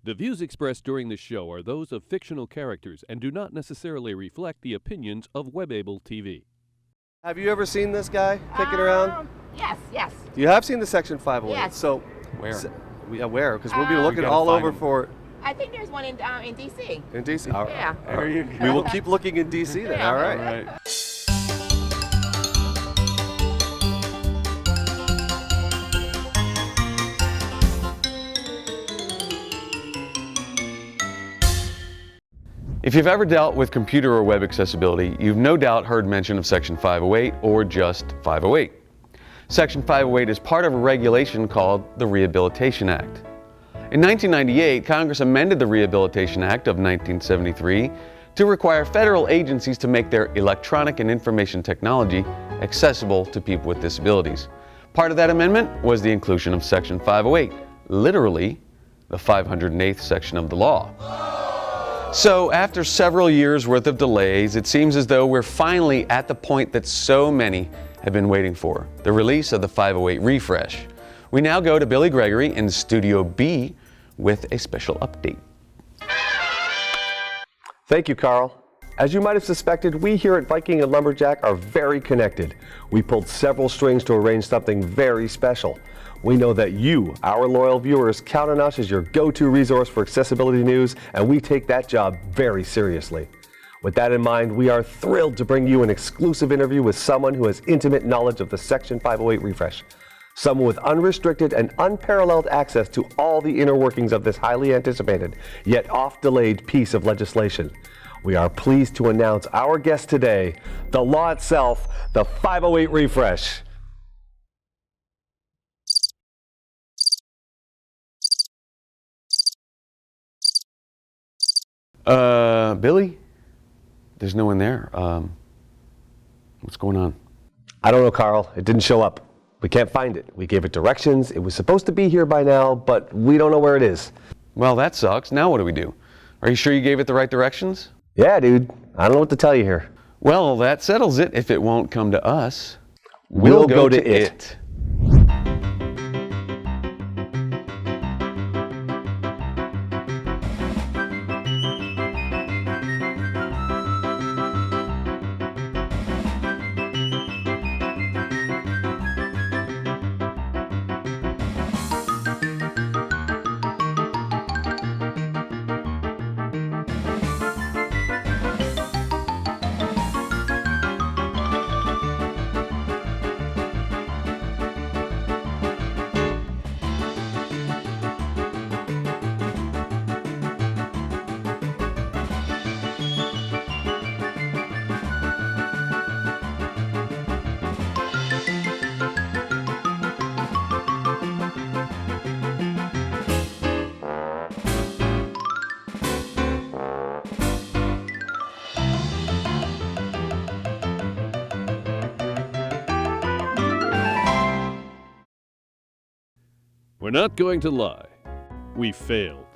The views expressed during this show are those of fictional characters and do not necessarily reflect the opinions of WebAble TV. Have you ever seen this guy kicking around? Yes. You have seen the Section 508. Yes. So Where? where? Because we'll be looking gotta all find over him. for I think there's one in D.C. in DC. All right. Yeah. There you go. We will keep looking in DC then. Yeah. All All right. right. If you've ever dealt with computer or web accessibility, you've no doubt heard mention of Section 508 or just 508. Section 508 is part of a regulation called the Rehabilitation Act. In 1998, Congress amended the Rehabilitation Act of 1973 to require federal agencies to make their electronic and information technology accessible to people with disabilities. Part of that amendment was the inclusion of Section 508, literally the 508th section of the law. So after several years worth of delays, it seems as though we're finally at the point that so many have been waiting for, the release of the 508 refresh. We now go to Billy Gregory in Studio B with a special update. Thank you, Karl. As you might have suspected, we here at Viking and Lumberjack are very connected. We pulled several strings to arrange something very special. We know that you, our loyal viewers, count on us as your go-to resource for accessibility news, and we take that job very seriously. With that in mind, we are thrilled to bring you an exclusive interview with someone who has intimate knowledge of the Section 508 refresh. Someone with unrestricted and unparalleled access to all the inner workings of this highly anticipated, yet oft-delayed piece of legislation. We are pleased to announce our guest today, the law itself, the 508 refresh. Billy? There's no one there. What's going on? I don't know, Karl. It didn't show up. We can't find it. We gave it directions. It was supposed to be here by now, but we don't know where it is. Well, that sucks. Now what do we do? Are you sure you gave it the right directions? Yeah, dude. I don't know what to tell you here. Well, that settles it. If it won't come to us, We'll go to it. We're not going to lie. We failed.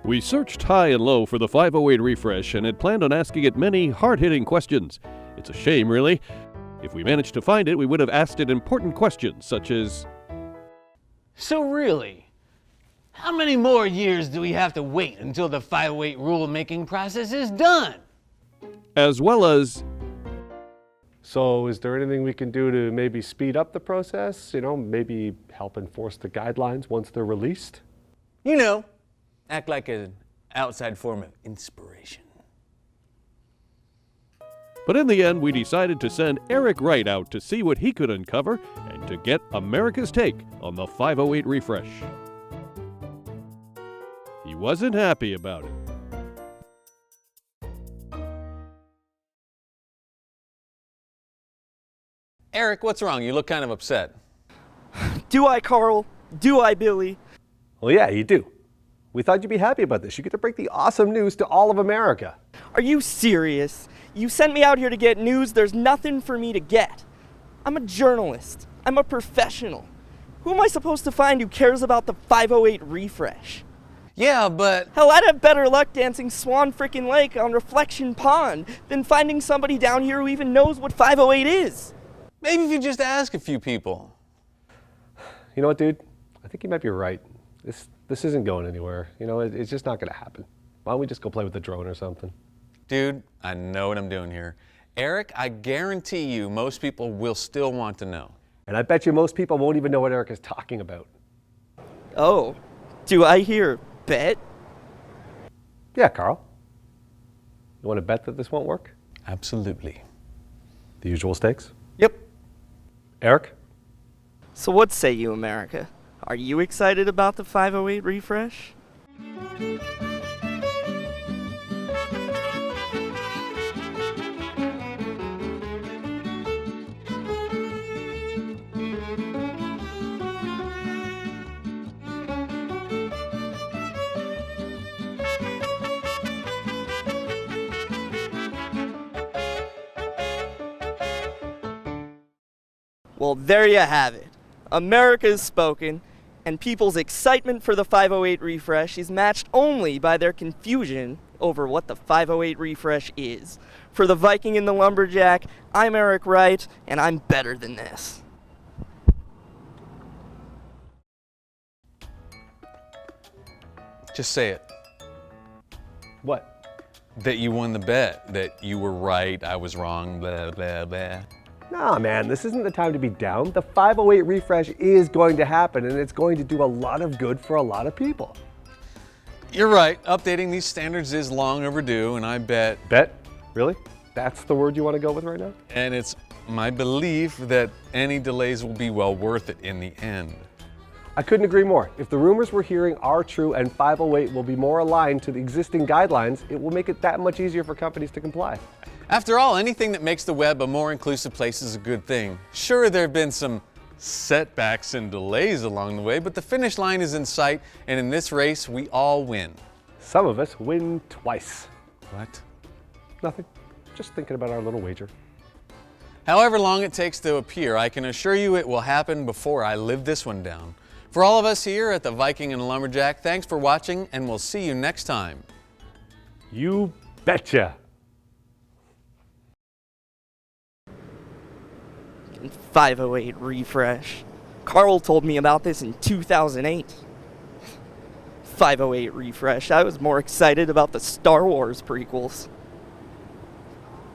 We searched high and low for the 508 refresh and had planned on asking it many hard-hitting questions. It's a shame, really. If we managed to find it, we would have asked it important questions such as, So really, how many more years do we have to wait until the 508 rule-making process is done? as well as, So is there anything we can do to maybe speed up the process? You know, maybe help enforce the guidelines once they're released? You know, act like an outside form of inspiration. but in the end, we decided to send Eric Wright out to see what he could uncover and to get America's take on the 508 refresh. He wasn't happy about it. Eric, what's wrong? You look kind of upset. Do I, Karl? Do I, Billy? Well, yeah, you do. We thought you'd be happy about this. You get to break the awesome news to all of America. Are you serious? You sent me out here to get news. There's nothing for me to get. I'm a journalist. I'm a professional. Who am I supposed to find who cares about the 508 refresh? Yeah, but Hell, I'd have better luck dancing Swan Frickin' Lake on Reflection Pond than finding somebody down here who even knows what 508 is. maybe if you just ask a few people. You know what, dude? I think you might be right. This This isn't going anywhere. You know, it's just not going to happen. Why don't we just go play with the drone or something? Dude, I know what I'm doing here. Eric, I guarantee you most people will still want to know. And I bet you most people won't even know what Eric is talking about. Oh, do I hear bet? Yeah, Carl. You want to bet that this won't work? Absolutely. The usual stakes? Yep. Eric? So what say you, America? Are you excited about the 508 refresh? Well, there you have it. America has spoken, and people's excitement for the 508 refresh is matched only by their confusion over what the 508 refresh is. For the Viking and the Lumberjack, I'm Eric Wright, and I'm better than this. Just say it. What? That you won the bet, that you were right, I was wrong, blah, blah, blah. Nah, man, this isn't the time to be down. The 508 refresh is going to happen, and it's going to do a lot of good for a lot of people. You're right, updating these standards is long overdue, and I bet, Really? That's the word you want to go with right now? and it's my belief that any delays will be well worth it in the end. I couldn't agree more. If the rumors we're hearing are true and 508 will be more aligned to the existing guidelines, it will make it that much easier for companies to comply. After all, anything that makes the web a more inclusive place is a good thing. Sure, there have been some setbacks and delays along the way, but the finish line is in sight, and in this race, we all win. Some of us win twice. What? Nothing. Just thinking about our little wager. However long it takes to appear, I can assure you it will happen before I live this one down. For all of us here at the Viking and Lumberjack, thanks for watching, and we'll see you next time. You betcha. 508 refresh. Karl told me about this in 2008. 508 refresh. I was more excited about the Star Wars prequels.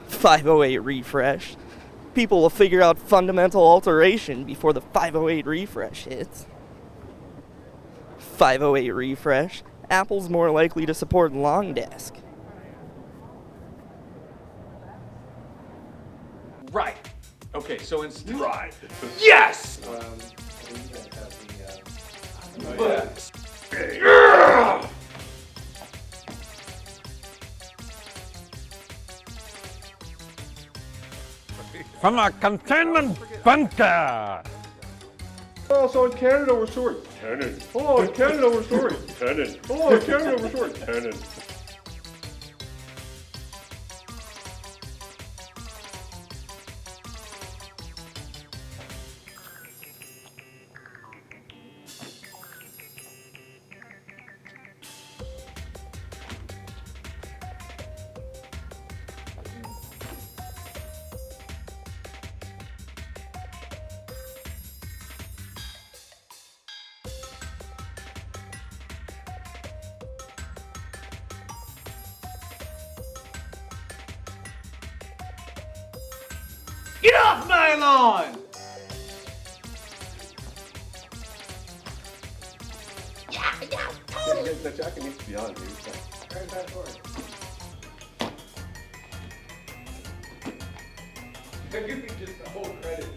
508 refresh. People will figure out fundamental alteration before the 508 refresh hits. 508 refresh. Apple's more likely to support long desk. Right. Okay, so instead. Right. Yes! From a containment bunker! Oh, so in Canada we're storing tenant. Oh, in Canada we're storing tenant. Oh, in Canada we're storing tenant. Get off my lawn! That jacket needs to be on, dude. Give me just the whole credit.